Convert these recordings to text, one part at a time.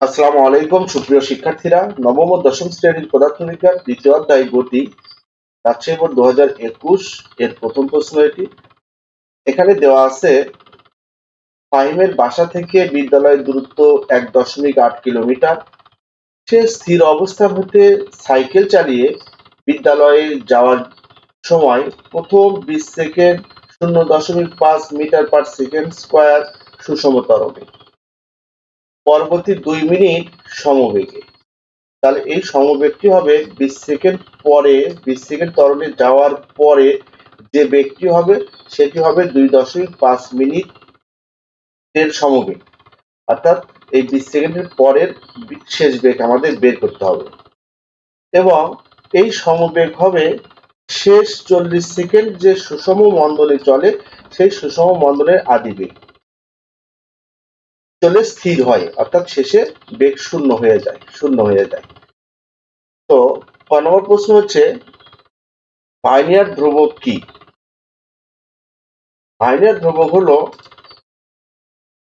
আসসালামু আলাইকুম সুপ্রিয় শিক্ষার্থীরা, নবম ও দশম শ্রেণীর পদার্থবিজ্ঞান দ্বিতীয় অধ্যায় গতি রাজশাহী বোর্ড 2021 এর প্রথম প্রশ্ন এটি। এখানে দেওয়া আছে ফাহিমের বাসা থেকে বিদ্যালয়ের দূরত্ব 1.8 কিলোমিটার। সে স্থির অবস্থান হতে সাইকেল চালিয়ে বিদ্যালয়ে যাওয়ার সময় প্রথম 20 second 0.5 metre per second square সুষম ত্বরণে, পরবর্তী 2 মিনিট সমবেগে। তাহলে এই সমবেগটি হবে 20 সেকেন্ড পরে, 20 সেকেন্ড ত্বরণে যাওয়ার পরে যে বেগটি হবে সেটি হবে 2.5 মিনিট এর সমবেগ। অর্থাৎ এই 20 সেকেন্ডের পরের শেষ বেগ আমাদের বের করতে হবে এবং এই সমবেগ হবে শেষ 40 সেকেন্ড যে সুষম মন্দলে চলে সেই সুষম মন্দলের আদি বেগ চলে স্থির হয়, অর্থাৎ শেষে বেগ শূন্য হয়ে যায়। তো ক নম্বর প্রশ্ন হচ্ছে ভার্নিয়ার ধ্রুবক কি? ভার্নিয়ার ধ্রুবক হলো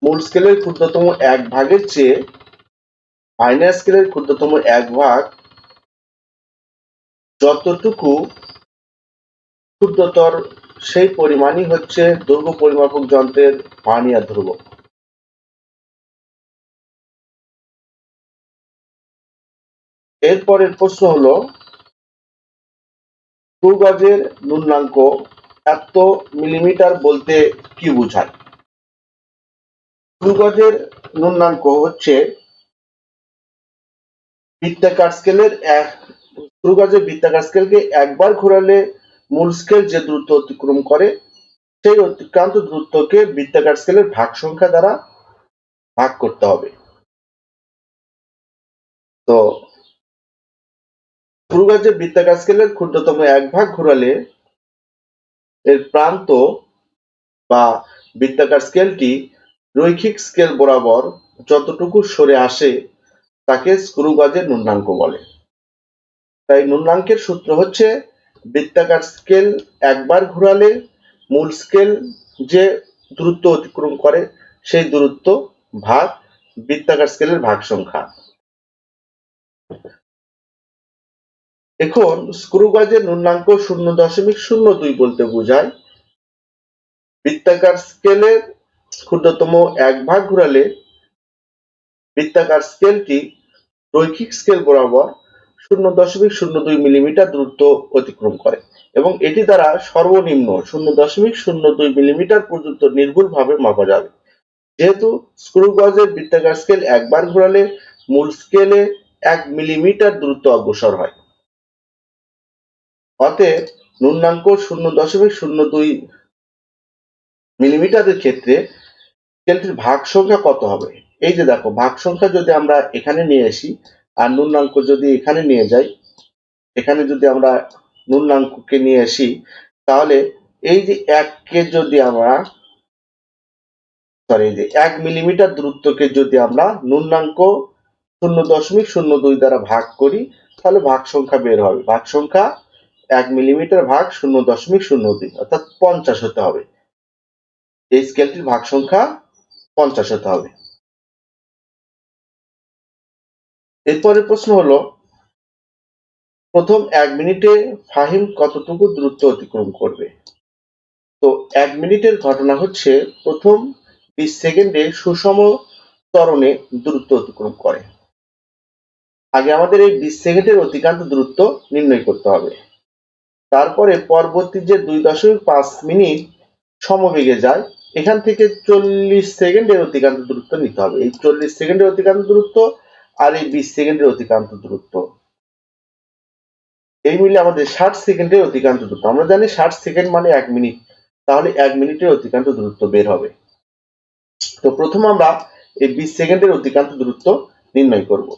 মূল স্কেলের ক্ষুদ্রতম এক ভাগের চেয়ে ভার্নিয়ার স্কেলের ক্ষুদ্রতম এক ভাগ যতটুকু ক্ষুদ্রতর সেই পরিমাণই হচ্ছে দৈর্ঘ্য পরিমাপক যন্ত্রের ভার্নিয়ার ধ্রুবক। এরপরের প্রশ্ন হলো স্ক্রু গজের ন্যূনাঙ্ক এত মিলিমিটার বলতে কি বোঝায়? স্ক্রু গজের ন্যূনাঙ্ক হচ্ছে বৃত্তাকার স্কেলের স্ক্রু গজের বৃত্তাকার স্কেলকে একবার ঘোরালে মূল স্কেল যে দূরত্ব অতিক্রম করে সেই অতিক্রান্ত দূরত্বকে বৃত্তাকার স্কেলের ভাগ সংখ্যা দ্বারা ভাগ করতে হবে। তো স্ক্রু গজের বৃত্তাকার স্কেলের ক্ষুদ্রতম এক ভাগ ঘোরালে এর প্রান্ত বা বৃত্তাকার স্কেলটি রৈখিক স্কেল বরাবর যতটুকু সরে আসে তাকে স্ক্রু গজের ন্যূনাঙ্ক বলে। তাই ন্যূনাঙ্কের সূত্র হচ্ছে বৃত্তাকার স্কেল একবার ঘোরালে মূল স্কেল যে দূরত্ব অতিক্রম করে সেই দূরত্ব ভাগ বৃত্তাকার স্কেলের ভাগ সংখ্যা। এখন স্ক্রু গজের ন্যূনাঙ্ক 0.02 বলতে বোঝায় বৃত্তাকার স্কেলের ক্ষুদ্রতম এক ভাগ ঘোরালে বৃত্তাকার স্কেলটি রৈখিক স্কেল বরাবর 0.02 মিলিমিটার দূরত্ব অতিক্রম করে এবং এটি দ্বারা সর্বনিম্ন 0.02 মিলিমিটার পর্যন্ত নির্ভুলভাবে মাপা যাবে। যেহেতু স্ক্রু গজের বৃত্তাকার স্কেল একবার ঘোরালে মূল স্কেলে 1 মিলিমিটার দূরত্ব অগ্রসর হয়, অতএব ন্যূনাঙ্ক 0.02 মিলিমিটারের ক্ষেত্রে স্কেলটির ভাগ সংখ্যা কত হবে? এই যে দেখো, ভাগ সংখ্যা যদি আমরা এখানে নিয়ে আসি আর ন্যূনাঙ্ক যদি এখানে নিয়ে যাই, এখানে যদি আমরা ন্যূনাঙ্ককে নিয়ে আসি তাহলে এই যে 1 মিলিমিটার দূরত্বকে যদি আমরা ন্যূনাঙ্ক 0.02 দ্বারা ভাগ করি তাহলে ভাগ সংখ্যা বের হবে। ভাগ সংখ্যা 1 মিলিমিটার ভাগ 0.02 অর্থাৎ 50 হতে হবে। এই স্কেলটির ভাগ সংখ্যা 50 হতে হবে। এরপরের প্রশ্ন হলো প্রথম 1 মিনিটে ফাহিম কতটুকু দূরত্ব অতিক্রম করবে? তো 1 মিনিটের ঘটনা হচ্ছে প্রথম 20 সেকেন্ডে সুষম ত্বরণে দূরত্ব অতিক্রম করে। আগে আমাদের এই 20 সেকেন্ডের অতিক্রান্ত দূরত্ব নির্ণয় করতে হবে। তারপরে পরবর্তী যে 2.5 মিনিট সমবেগে যায় এখান থেকে 40 সেকেন্ডের অতিক্রান্ত দূরত্ব নিতে হবে। এই 40 সেকেন্ডের অতিক্রান্ত দূরত্ব আর এই 20 সেকেন্ডের অতিক্রান্ত দূরত্ব এই মিলে আমাদের 60 সেকেন্ডের অতিক্রান্ত দূরত্ব। আমরা জানি 60 সেকেন্ড মানে 1 মিনিট, তাহলে 1 মিনিটের অতিক্রান্ত দূরত্ব বের হবে। তো প্রথম আমরা এই 20 সেকেন্ডের অতিক্রান্ত দূরত্ব নির্ণয় করব।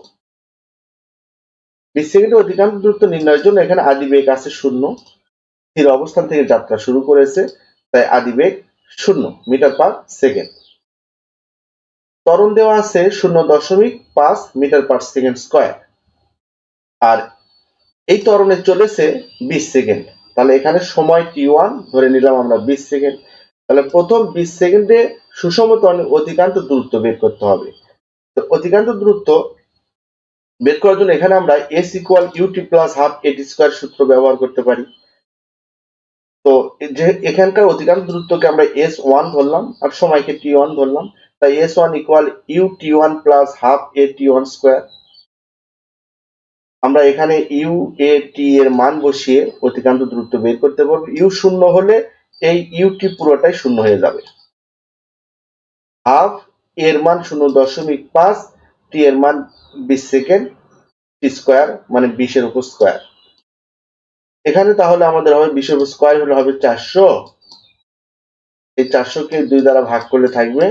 20 সেকেন্ডের অতিক্রান্ত দূরত্ব নির্ণয়ের জন্য এখানে আদি বেগ আছে 0, স্থির অবস্থান থেকে যাত্রা শুরু করেছে, তাই আদি বেগ 0 মিটার পার সেকেন্ড। ত্বরণ দেওয়া আছে 0.5 মিটার পার সেকেন্ড স্কয়ার, আর এই ত্বরণে চলেছে 20 সেকেন্ড। তাহলে এখানে সময় t1 ধরে নিলাম আমরা 20 সেকেন্ড। তাহলে প্রথম 20 সেকেন্ডে সুষম ত্বরণে অতিক্রান্ত দূরত্ব বের করতে হবে। তো অতিক্রান্ত দূরত্ব বের করার জন্য এখানে আমরা s equal u t plus half a t square সূত্র ব্যবহার করতে পারি। তো যে এখানকার অতিক্রান্ত দূরত্বকে আমরা s1 ধরলাম আর সময়কে t1 ধরলাম, তাই s1 equal ut1 plus half at1 square. আমরা এখানে ইউ এ টি এর মান বসিয়ে অতিক্রান্ত দূরত্ব বের করতে পারবো। ইউ শূন্য হলে এই ইউটি পুরোটাই শূন্য হয়ে যাবে। হাফ এর মান 0.5, টি এর মান 20 সেকেন্ড, টি স্কয়ার মানে 20 এর উপর স্কয়ার। এখানে তাহলে আমাদের হবে 20 এর উপর স্কয়ার হলে হবে 400। এই 400 কে 2 দ্বারা ভাগ করলে থাকবে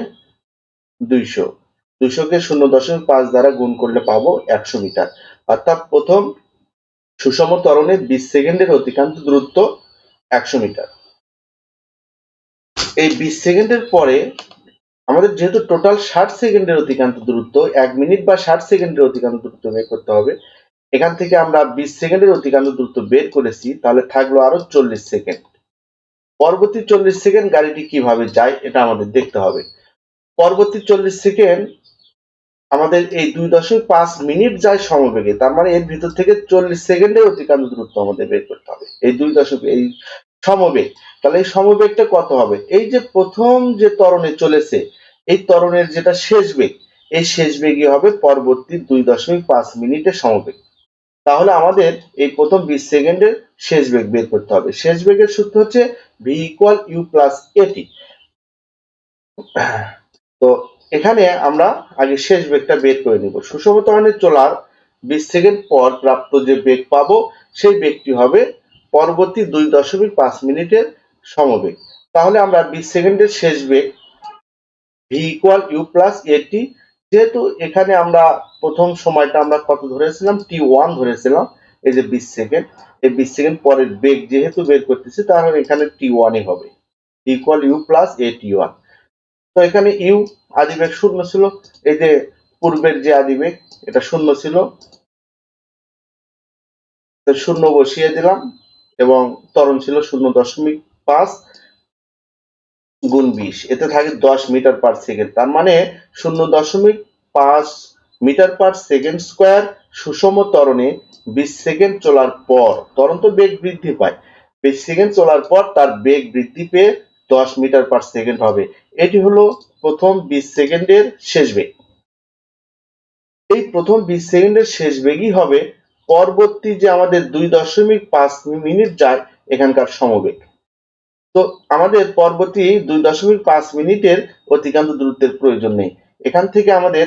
200। 200 কে 0.5 দ্বারা গুণ করলে পাবো 100 মিটার। অর্থাৎ প্রথম সুষম ত্বরণে 20 সেকেন্ডের অতিক্রান্ত দূরত্ব 100 মিটার। এই 20 সেকেন্ডের পরে আমাদের যেহেতু টোটাল 60 সেকেন্ডের অতিক্রান্ত দূরত্ব, 1 মিনিট বা 60 সেকেন্ডের অতিক্রান্ত দূরত্ব বের করতে হবে। এখান থেকে আমরা 20 সেকেন্ডের অতিক্রান্ত দূরত্ব বের করেছি, তাহলে থাকলো আরো 40 সেকেন্ড। পরবর্তী 40 সেকেন্ড গাড়িটি কিভাবে যায় এটা আমাদের দেখতে হবে। পরবর্তী 40 সেকেন্ড আমাদের এই 2.5 মিনিট যায় সমবেগে, তার মানে এর ভিতর থেকে 40 সেকেন্ডের অতিক্রান্ত দূরত্ব আমাদের বের করতে হবে এই সমবেগ। তাহলে এই সমবেগটা কত হবে? এই যে প্রথম যে ত্বরণে চলেছে এই ত্বরণের যেটা শেষ বেগ, এই শেষ বেগই হবে পরবর্তী 2.5 মিনিটের সমবেগ। তাহলে আমাদের এই প্রথম 20 সেকেন্ডের শেষ বেগ বের করতে হবে। শেষ বেগের সূত্র হচ্ছে v ইকুয়াল ইউ প্লাস এটি। তো এখানে আমরা আগে শেষ বেগটা বের করে নিব। সুষম ত্বরণে চলার 20 সেকেন্ড পর প্রাপ্ত যে বেগ পাবো সেই বেগটি হবে পরবর্তী 2.5 মিনিটের সমবেগ। তাহলে আমরা 20 সেকেন্ডের শেষ বেগ v ইকুয়াল ইউ প্লাস এটি, যেহেতু এখানে আমরা প্রথম সময়টা আমরা কত ধরেছিলাম, t1 ধরেছিলাম। এই যে 20 সেকেন্ড, এই 20 সেকেন্ড পরের বেগ যেহেতু বের করতেছি তাহলে এখানে t1 ই হবে, ইকুয়াল ইউ প্লাস at1। তো এখানে ইউ আদিবেগ শূন্য ছিল, এই যে পূর্বের যে আদিবেগ এটা শূন্য ছিল, তো শূন্য বসিয়ে দিলাম এবং ত্বরণ ছিল 0.5 গুণ 20, এতে থাকে 10 মিটার পার সেকেন্ড। তার মানে 0.5 মিটার পার সেকেন্ড স্কয়ার সুষম ত্বরণে 20 সেকেন্ড চলার পর, ত্বরণ তো বেগ বৃদ্ধি পায়, 20 সেকেন্ড চলার পর তার বেগ বৃদ্ধি পেয়ে 10 মিটার পার সেকেন্ড হবে। এটি হলো প্রথম 20 সেকেন্ডের শেষ বেগ। এই প্রথম 20 সেকেন্ডের শেষ বেগই হবে পরবর্তী যে আমাদের 2.5 মিনিট যায় এখানকার সমবেগ। তো আমাদের পরবর্তী 2.5 মিনিটের অতিক্রান্ত দূরত্বের প্রয়োজন নেই। এখান থেকে আমাদের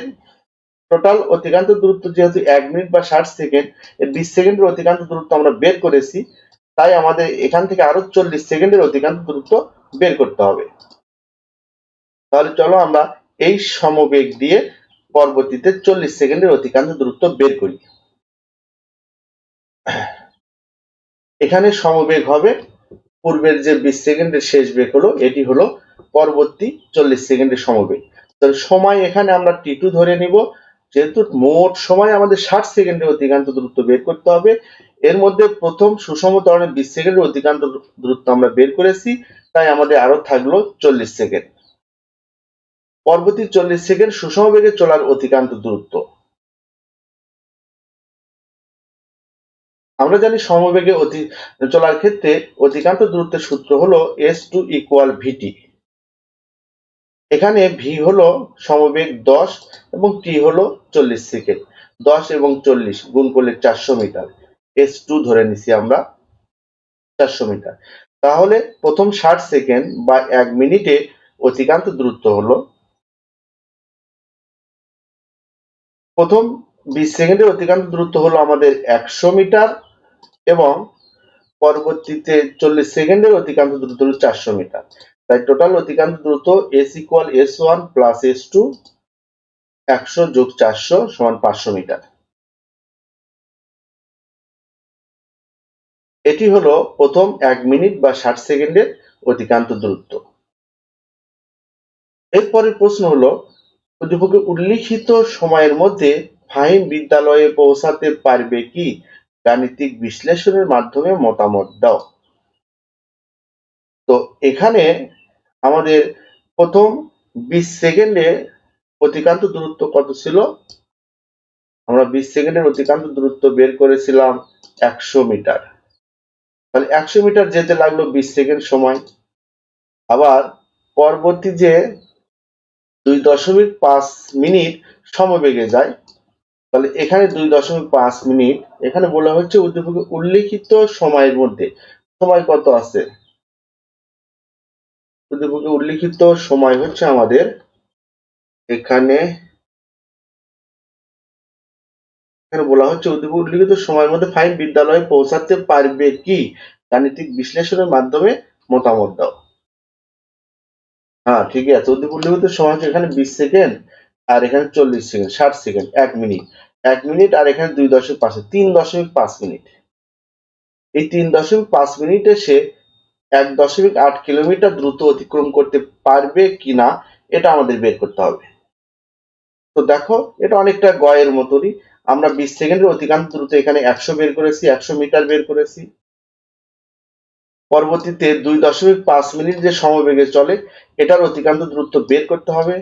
টোটাল অতিক্রান্ত দূরত্ব যেহেতু 1 মিনিট বা 60 সেকেন্ড, এর 20 সেকেন্ডের অতিক্রান্ত দূরত্ব আমরা বের করেছি, তাই আমাদের এখান থেকে আরো 40 সেকেন্ডের অতিক্রান্ত দূরত্ব বের করতে হবে। তাহলে চলো আমরা এই সমবেগ দিয়ে পরবর্তীতে 40 সেকেন্ডের অতিক্রান্ত দূরত্ব বের করি। এখানে সমবেগ হবে পূর্বের যে 20 সেকেন্ডের শেষ বেগ হলো, এটি হলো পরবর্তী 40 সেকেন্ডের সমবেগ। তাহলে সময় এখানে আমরা t2 ধরে নিব, যেহেতু মোট সময় আমাদের 60 সেকেন্ডের অতিক্রান্ত দূরত্ব বের করতে হবে। এর মধ্যে প্রথম সুষম ত্বরণে 20 সেকেন্ডের অতিক্রান্ত দূরত্ব আমরা বের করেছি, তাই আমাদের আরো থাকলো 40 সেকেন্ড। পরবর্তী 40 সেকেন্ড সুষম বেগে চলার অতিক্রান্ত দূরত্ব। আমরা জানি সমবেগে চলার ক্ষেত্রে অতিক্রান্ত দূরত্বের সূত্র হলো s2 ইকুয়াল vt। এখানে v হলো সমবেগ 10 এবং t হলো 40 সেকেন্ড। 10 এবং 40 গুণ করলে 400 মিটার, s2 ধরে নিছি আমরা 400 মিটার। তাহলে প্রথম 60 সেকেন্ড বা 1 মিনিটে অতিক্রান্ত দূরত্ব হলো, প্রথম 20 সেকেন্ডের অতিক্রান্ত দূরত্ব হলো আমাদের 100 মিটার এবং পরবর্তীতে 40 সেকেন্ডের অতিক্রান্ত দূরত্ব হলো 400 মিটার। তাই টোটাল অতিক্রান্ত দূরত্ব s equal s1 plus s2, 100 যোগ 400 সমান 500 মিটার। এটি হলো প্রথম 1 মিনিট বা 60 সেকেন্ডের অতিক্রান্ত দূরত্ব। এরপরের প্রশ্ন হলো, উদ্দীপকে উল্লিখিত সময়ের মধ্যে ফাহিম বিদ্যালয়ে পৌঁছাতে পারবে কি? গাণিতিক বিশ্লেষণের মাধ্যমে মতামত দাও। তো এখানে আমাদের প্রথম 20 সেকেন্ডে অতিক্রান্ত দূরত্ব কত ছিল? আমরা 20 সেকেন্ডের অতিক্রান্ত দূরত্ব বের করেছিলাম 100 মিটার। তাহলে 100 মিটার যেতে লাগলো 20 সেকেন্ড সময়। আবার পরবর্তী যে 2.5 মিনিট সমবেগে যায়, তাহলে এখানে 2.5 মিনিট, এখানে বলা হচ্ছে উদ্দীপকে উল্লিখিত সময়ের মধ্যে সময় কত আছে? উদ্দীপকে উল্লিখিত সময় হচ্ছে আমাদের এখানে বলা হচ্ছে উদ্দীপকে উল্লিখিত সময়ের মধ্যে ফাইন বিদ্যালয়ে পৌঁছাতে পারবে কি? গাণিতিক বিশ্লেষণের মাধ্যমে মতামত দাও। হ্যাঁ, ঠিকই আছে। উদ্দীপকে উল্লিখিত সময় হচ্ছে এখানে 20 সেকেন্ড আর এখানে 40 সেকেন্ড, 60 সেকেন্ড, 1 মিনিট, 1 মিনিট আর এখানে 2.5, 3.5 মিনিট। এই 3.5 মিনিটে সে 1.8 কিলোমিটার দ্রুত অতিক্রম করতে পারবে কিনা এটা আমাদের বের করতে হবে। তো দেখো, এটা অনেকটা গয়ের মতনই। আমরা 20 সেকেন্ডের অতিক্রান্ত দ্রুত এখানে 100 বের করেছি, 100 মিটার বের করেছি। পরবর্তীতে 2.5 মিনিট যে সমবেগে চলে এটার অতিক্রান্ত দূরত্ব বের করতে হবে।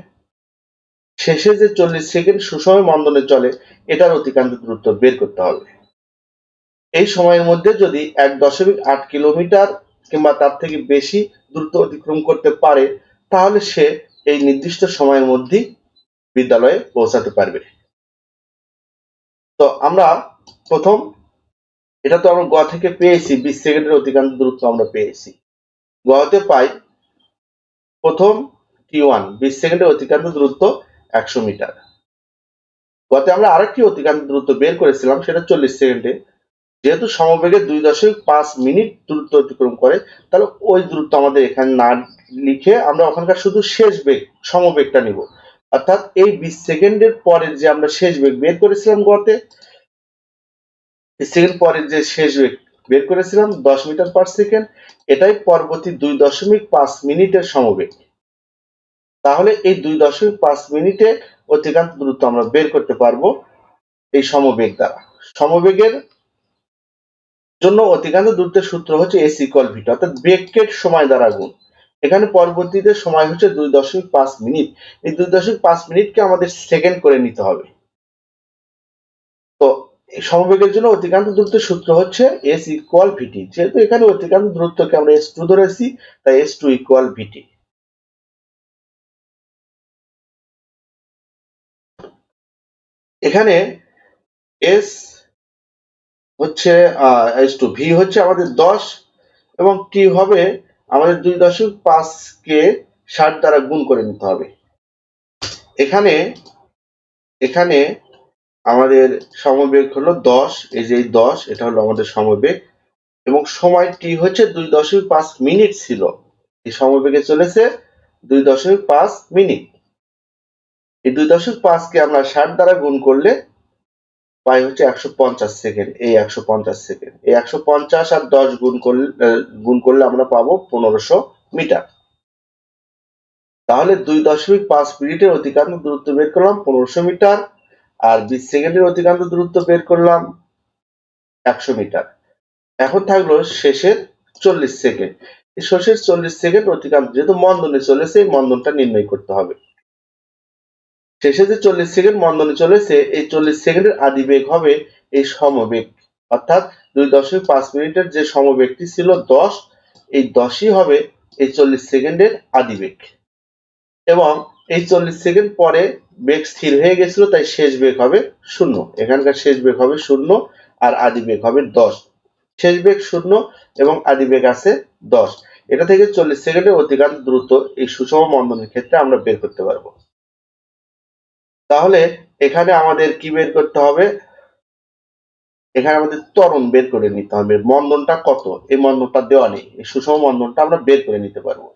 শেষে যে 40 সেকেন্ড সুষম মন্দনে চলে এটার অতিক্রান্ত দূরত্ব বের করতে হবে। এই সময়ের মধ্যে যদি 1.8 কিলোমিটার কিংবা তার থেকে বেশি দ্রুত অতিক্রম করতে পারে তাহলে সে এই নির্দিষ্ট সময়ের মধ্যেই বিদ্যালয়ে পৌঁছাতে পারবে। তো আমরা প্রথম, এটা তো আমরা গ থেকে পেয়েছি, 20 সেকেন্ডের অতিক্রান্ত দূরত্ব আমরা পেয়েছি। গতে পাই প্রথম T1 20 সেকেন্ডের অতিক্রান্ত দূরত্ব 100 মিটার। গতে আমরা আরেকটি অতিক্রান্ত দূরত্ব বের করেছিলাম, সেটা 40 সেকেন্ডে। যেহেতু সমবেগে 2.5 মিনিট দূরত্ব অতিক্রম করে, তাহলে ওই দূরত্ব আমাদের এখানে না লিখে আমরা ওখানকার শুধু শেষ বেগ সমবেগটা নিব। অর্থাৎ এই 20 সেকেন্ডের পরের যে আমরা শেষ বেগ বের করেছিলাম গতে, সেকেন্ড পরের যে শেষ বেগ বের করেছিলাম 10 মিটার পার সেকেন্ড, এটাই পরবর্তী 2.5 মিনিটের সমবেগ। তাহলে এই 2.5 মিনিটে অতিক্রান্ত দূরত্ব আমরা বের করতে পারবো এই সমবেগ দ্বারা। সমবেগের জন্য অতিক্রান্ত দূরত্বের সূত্র হচ্ছে s ইকুয়াল ভি, অর্থাৎ বেগকে সময় দ্বারা গুণ। এখানে পরবর্তীতে সময় হচ্ছে 2.5 মিনিট। এই 2.5 মিনিটকে আমাদের সেকেন্ড করে নিতে হবে। তো সমবেগের জন্য অতিক্রান্ত দূরত্বের সূত্র হচ্ছে s ইকুয়াল ভিটি। যেহেতু এখানে অতিক্রান্ত দূরত্বকে আমরা s2 ধরেছি, তাই s2 ইকুয়াল ভিটি। এখানে s হচ্ছে s2, ভি হচ্ছে আমাদের 10 এবং টি হবে আমাদের 2.5 কে 60 দ্বারা গুণ করে নিতে হবে। এখানে এখানে আমাদের সমবেগ হলো 10, এই যে 10 এটা হলো আমাদের সমবেগ এবং সময় টি হচ্ছে 2.5 মিনিট ছিল। এই সমবেগে চলেছে 2.5 মিনিট। এই 2.5 কে আমরা 60 দ্বারা গুণ করলে পাই হচ্ছে 150 সেকেন্ড। এই 150 সেকেন্ড, এই 150 আর 10 গুণ করলে আমরা পাবো 1500 মিটার। তাহলে 2.5 মিনিটের অতিক্রান্ত দূরত্ব বের করলাম 1500 মিটার আর 20 সেকেন্ডের অতিক্রান্ত দূরত্ব বের করলাম 100 মিটার। এখন থাকলো শেষের 40 সেকেন্ড। এই শেষের 40 সেকেন্ড অতিক্রান্ত, যেহেতু মন্দনে চলেছে এই মন্দনটা নির্ণয় করতে হবে। শেষে যে 40 সেকেন্ড মন্দনে চলেছে এই 40 সেকেন্ডের আদিবেগ হবে এই সমবেগ, অর্থাৎ 2.5 মিনিটের যে সমবেগটি ছিল 10, এই 10ই হবে এই 40 সেকেন্ডের আদিবেগ। এবং এই 40 সেকেন্ড পরে বেগ স্থির হয়ে গেছিল, তাই শেষ বেগ হবে 0। এখানকার শেষ বেগ হবে 0 আর আদিবেগ হবে 10। শেষ বেগ 0 এবং আদিবেগ আছে 10। এটা থেকে 40 সেকেন্ডের অতিক্রান্ত দ্রুত এই সুষম মন্দনের ক্ষেত্রে আমরা বের করতে পারবো। তাহলে এখানে আমাদের কি বের করতে হবে? এখানে আমাদের ত্বরণ বের করে নিতে হবে। মন্দনটা কত, এই মন্দনটা দেওয়া নেই, এই সুষম মন্দনটা আমরা বের করে নিতে পারবো।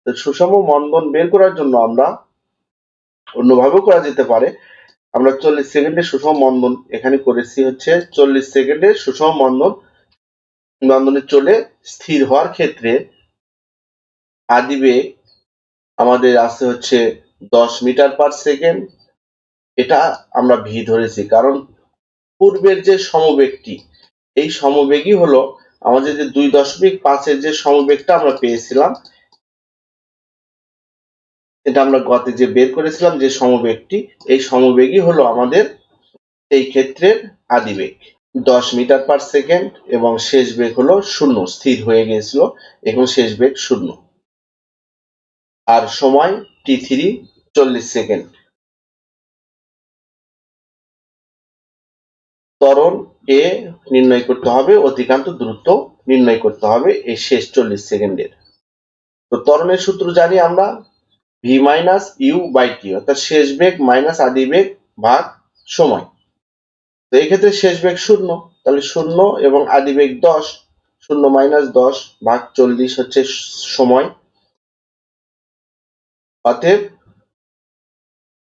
তো সুষম মন্দন বের করার জন্য আমরা অন্যভাবেও করা যেতে পারে। আমরা 40 সেকেন্ডের সুষম মন্দন এখানে করেছি হচ্ছে 40 সেকেন্ডের সুষম মন্দনে চলে স্থির হওয়ার ক্ষেত্রে আদিবেগ আমাদের আছে হচ্ছে 10 মিটার পার সেকেন্ড। এটা আমরা ভি ধরেছি কারণ পূর্বের যে সমবেগটি, এই সমবেগই হলো আমাদের যে 2.5 এর যে সমবেগটা আমরা পেয়েছিলাম, এটা আমরা গতে যে বের করেছিলাম যে সমবেগটি, এই সমবেগই হলো আমাদের এই ক্ষেত্রের আদিবেগ 10 মিটার পার সেকেন্ড, এবং শেষ বেগ হলো 0, স্থির হয়ে গিয়েছিল, এখন শেষ বেগ 0। আর সময় t3 40 সেকেন্ড। ত্বরণ এ নির্ণয় করতে হবে, অতিক্রান্ত দূরত্ব নির্ণয় করতে হবে এই শেষ 40 সেকেন্ডের। তো ত্বরণের সূত্র জানি আমরা, v minus you by T, অর্থাৎ শেষ বেগ মাইনাস আদিবেগ ভাগ সময়। তো এই ক্ষেত্রে শেষ বেগ 0, তাহলে 0 এবং আদিবেগ 10, 0 মাইনাস 10 ভাগ 40 হচ্ছে সময়। অতএব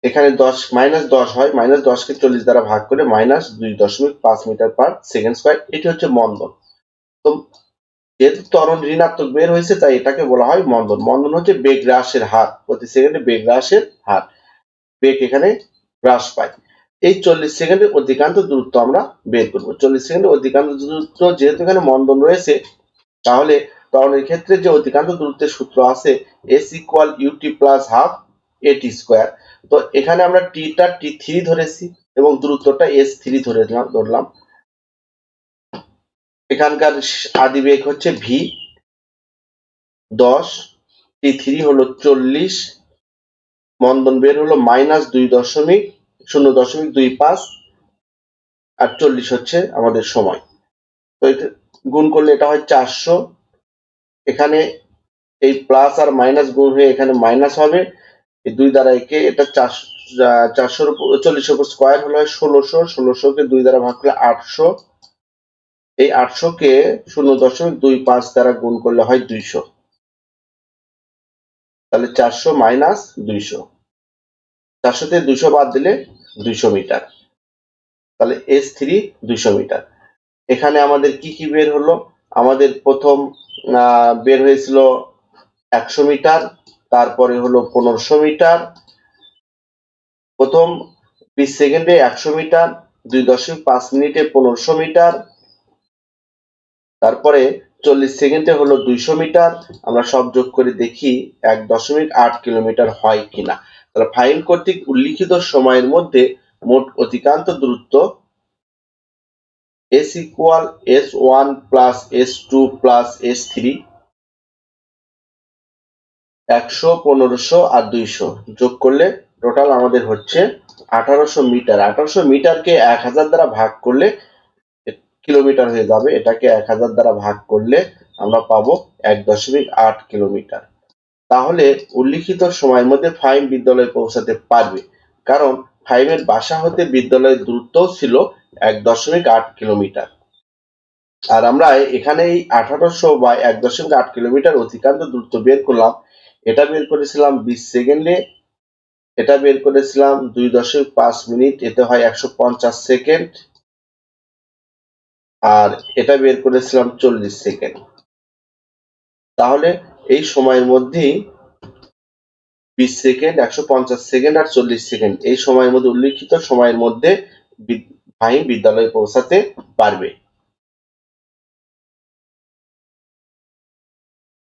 এখানে 10 মাইনাস 10 হয়, মাইনাস 10 কে 40 দ্বারা ভাগ করে minus 2.5 metre per second square, এটি হচ্ছে মন্দন। তো যেহেতু ত্বরণ ঋণাত্মক বের হয়েছে, তাই এটাকে বলা হয় মন্দন। মন্দন হচ্ছে বেগ হ্রাসের হার, প্রতি সেকেন্ডে বেগ হ্রাসের হার, বেগ এখানে হ্রাস পায়। এই 40 সেকেন্ডের অধিকাংশ দূরত্ব আমরা বের করব। 40 সেকেন্ডের অধিকাংশ দূরত্ব যেহেতু এখানে মন্দন রয়েছে, তাহলে ত্বরণের ক্ষেত্রে যে অধিকাংশ দূরত্বের সূত্র আছে s equal u t plus half a t square. তো এখানে আমরা টিটা t3 ধরেছি এবং দূরত্বটা s3 ধরলাম। এখানকার আদিবেগ হচ্ছে v 10, t3 হলো 40, মন্দন বের হলো মাইনাস 0.25, আর 40 হচ্ছে আমাদের সময়। তো এটা গুণ করলে এটা হয় 400, এখানে এই প্লাস আর মাইনাস গুণ হয়ে এখানে মাইনাস হবে, এই 2 দ্বারা একে এটা 400 40 উপর স্কয়ার হলো 1600, 1600 কে 2 দ্বারা ভাগ করলে 800, এই 800 কে 0.25 দ্বারা গুণ করলে হয় 200, তাহলে 400 মাইনাস 200, 400 থেকে 200 বাদ দিলে 200 মিটার, তাহলে s3 200 মিটার। এখানে আমাদের কি কি বের হলো, আমাদের প্রথম বের হয়েছিল 100 মিটার, তারপরে হলো 1500 মিটার, প্রথম 20 সেকেন্ডে 100 মিটার, 2.5 মিনিটে 1500 মিটার, তারপরে 40 সেকেন্ডে হলো 200 মিটার। আমরা সব যোগ করে দেখি 1.8 কিলোমিটার হয় কিনা। তাহলে ফাইন কর্তৃক উল্লিখিত সময়ের মধ্যে মোট অতিক্রান্ত দূরত্ব s equal s1 plus s2 plus s3, 100, 1500 আর 200 যোগ করলে টোটাল আমাদের হচ্ছে 1800 মিটার। 1800 মিটারকে 1000 দ্বারা ভাগ করলে কিলোমিটার হয়ে যাবে, এটাকে 1000 দ্বারা ভাগ করলে আমরা পাবো 1.8 কিলোমিটার। তাহলে উল্লিখিত সময়ের মধ্যে ফাহিম বিদ্যালয়ে পৌঁছাতে পারবে, কারণ ফাহিমের বাসা হতে বিদ্যালয়ের দূরত্ব ছিল 1.8 কিলোমিটার। আর আমরা এখানে এই 1800 বা 1.8 কিলোমিটার অতিক্রান্ত দূরত্ব বের করলাম। এটা বের করেছিলাম 20 সেকেন্ডে, এটা বের করেছিলাম 2.5 মিনিট, এতে হয় 150 সেকেন্ড, আর এটা বের করেছিলাম 40 সেকেন্ড। তাহলে এই সময়ের মধ্যেই 20 সেকেন্ড, 150 সেকেন্ড আর 40 সেকেন্ড, এই সময়ের মধ্যে উল্লিখিত সময়ের মধ্যে ফাহিম বিদ্যালয়ে পৌঁছাতে পারবে।